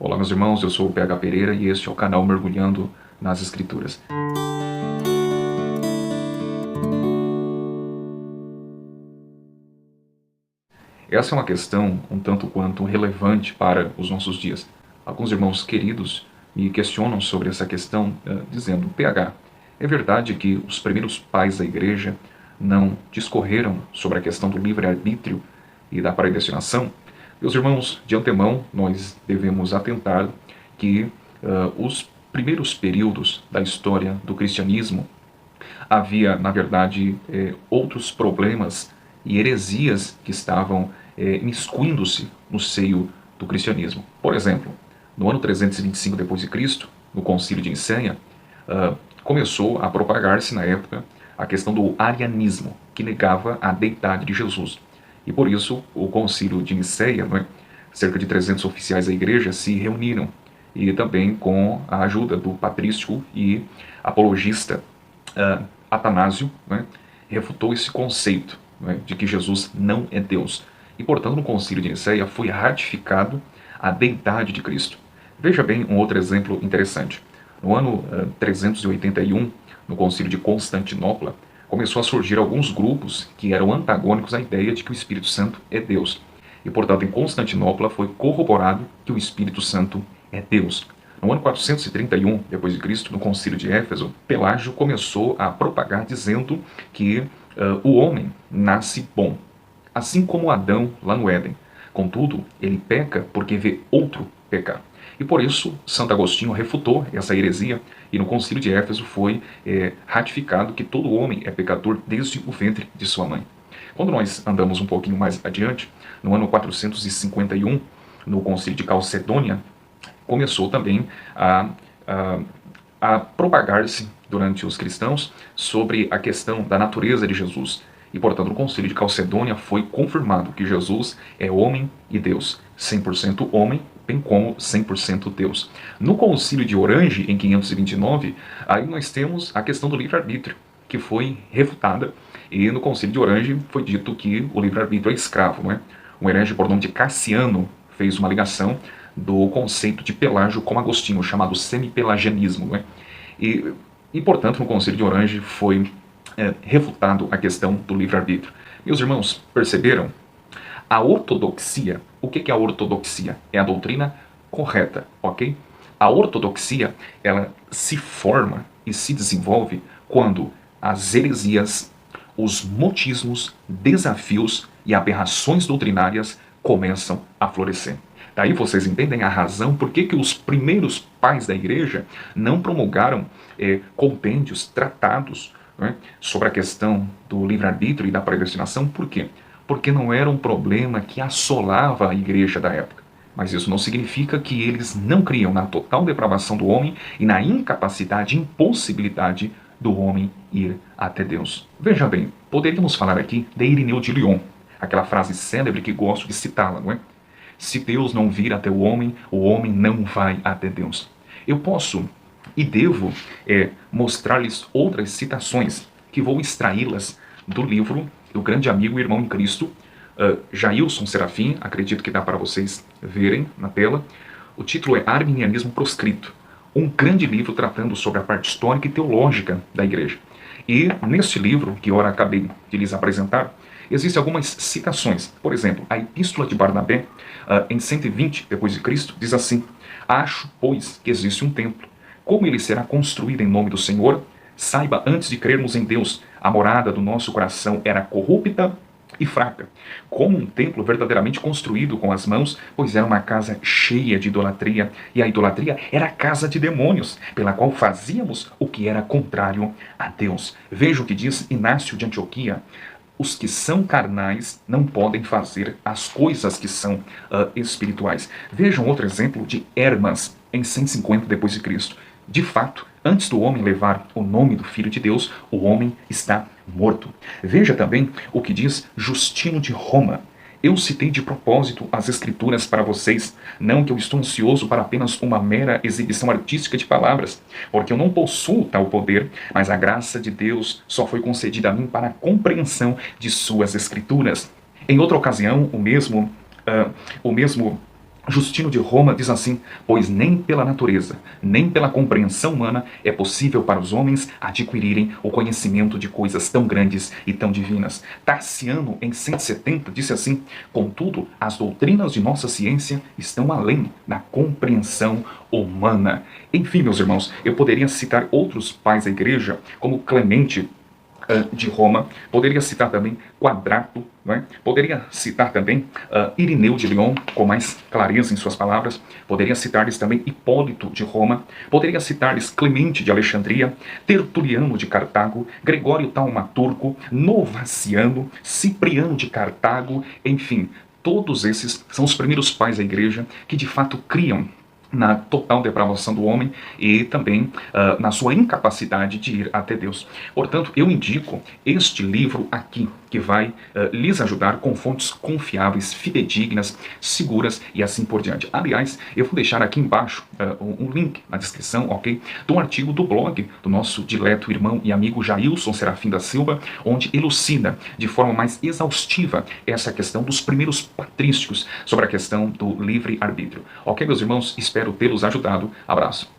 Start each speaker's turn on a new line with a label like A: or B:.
A: Olá meus irmãos, eu sou o PH Pereira e este é o canal Mergulhando nas Escrituras. Essa é uma questão um tanto quanto relevante para os nossos dias. Alguns irmãos queridos me questionam sobre essa questão, dizendo: PH, é verdade que os primeiros pais da igreja não discorreram sobre a questão do livre-arbítrio e da predestinação? Meus irmãos, de antemão, nós devemos atentar que os primeiros períodos da história do cristianismo havia, na verdade, outros problemas e heresias que estavam miscuindo-se no seio do cristianismo. Por exemplo, no ano 325 d.C., no Concílio de Nicéia, começou a propagar-se na época a questão do arianismo, que negava a deidade de Jesus. E por isso o Concílio de Nicéia, cerca de 300 oficiais da igreja se reuniram, e também com a ajuda do patrístico e apologista Atanásio, refutou esse conceito de que Jesus não é Deus. E, portanto, no Concílio de Nicéia foi ratificado a deidade de Cristo. Veja bem um outro exemplo interessante. No ano 381, no Concílio de Constantinopla, começou a surgir alguns grupos que eram antagônicos à ideia de que o Espírito Santo é Deus. E, portanto, em Constantinopla foi corroborado que o Espírito Santo é Deus. No ano 431 d.C., no Concílio de Éfeso, Pelágio começou a propagar dizendo que o homem nasce bom, assim como Adão lá no Éden. Contudo, ele peca porque vê outro pecar. E por isso, Santo Agostinho refutou essa heresia e no Concílio de Éfeso foi ratificado que todo homem é pecador desde o ventre de sua mãe. Quando nós andamos um pouquinho mais adiante, no ano 451, no Concílio de Calcedônia, começou também a propagar-se durante os cristãos sobre a questão da natureza de Jesus. E, portanto, no Concílio de Calcedônia foi confirmado que Jesus é homem e Deus, 100% homem, bem como 100% Deus. No Concílio de Orange, em 529, aí nós temos a questão do livre-arbítrio, que foi refutada, e no Concílio de Orange foi dito que o livre-arbítrio é escravo. Um herege por nome de Cassiano fez uma ligação do conceito de Pelágio com Agostinho, chamado semipelagianismo. E, portanto, no Concílio de Orange foi refutado a questão do livre-arbítrio. Meus irmãos, perceberam? A ortodoxia, o que é a ortodoxia? É a doutrina correta, ok? A ortodoxia, ela se forma e se desenvolve quando as heresias, os motismos, desafios e aberrações doutrinárias começam a florescer. Daí vocês entendem a razão por que os primeiros pais da igreja não promulgaram compêndios, tratados sobre a questão do livre-arbítrio e da predestinação. Por quê? Porque não era um problema que assolava a igreja da época. Mas isso não significa que eles não criam na total depravação do homem e na incapacidade, impossibilidade do homem ir até Deus. Veja bem, poderíamos falar aqui de Irineu de Lyon, aquela frase célebre que gosto de citá-la, não é? Se Deus não vir até o homem não vai até Deus. Eu posso e devo mostrar-lhes outras citações, que vou extraí-las do livro do grande amigo e irmão em Cristo, Jailson Serafim, acredito que dá para vocês verem na tela. O título é Arminianismo Proscrito, um grande livro tratando sobre a parte histórica e teológica da igreja. E neste livro, que ora acabei de lhes apresentar, existem algumas citações. Por exemplo, a Epístola de Barnabé, em 120 d.C., diz assim: Acho, pois, que existe um templo. Como ele será construído em nome do Senhor? Saiba, antes de crermos em Deus, a morada do nosso coração era corrupta e fraca, como um templo verdadeiramente construído com as mãos, pois era uma casa cheia de idolatria, e a idolatria era a casa de demônios, pela qual fazíamos o que era contrário a Deus. Veja o que diz Inácio de Antioquia: os que são carnais não podem fazer as coisas que são espirituais. Vejam outro exemplo de Hermas, em 150 d.C. De fato, antes do homem levar o nome do Filho de Deus, o homem está morto. Veja também o que diz Justino de Roma: eu citei de propósito as Escrituras para vocês, não que eu estou ansioso para apenas uma mera exibição artística de palavras, porque eu não possuo tal poder, mas a graça de Deus só foi concedida a mim para a compreensão de suas Escrituras. Em outra ocasião, o mesmo Justino de Roma diz assim: pois nem pela natureza, nem pela compreensão humana é possível para os homens adquirirem o conhecimento de coisas tão grandes e tão divinas. Tarciano, em 170, disse assim: contudo, as doutrinas de nossa ciência estão além da compreensão humana. Enfim, meus irmãos, eu poderia citar outros pais da igreja, como Clemente de Roma, poderia citar também Quadrato, não é? Poderia citar também Irineu de Lyon, com mais clareza em suas palavras, poderia citar-lhes também Hipólito de Roma, poderia citar-lhes Clemente de Alexandria, Tertuliano de Cartago, Gregório Taumaturgo, Novaciano, Cipriano de Cartago, enfim, todos esses são os primeiros pais da igreja que de fato criam na total depravação do homem e também na sua incapacidade de ir até Deus. Portanto, eu indico este livro aqui, que vai lhes ajudar com fontes confiáveis, fidedignas, seguras e assim por diante. Aliás, eu vou deixar aqui embaixo um link na descrição, ok? De um artigo do blog do nosso dileto irmão e amigo Jailson Serafim da Silva, onde elucida de forma mais exaustiva essa questão dos primeiros patrísticos sobre a questão do livre-arbítrio. Ok, meus irmãos? Espero tê-los ajudado. Abraço.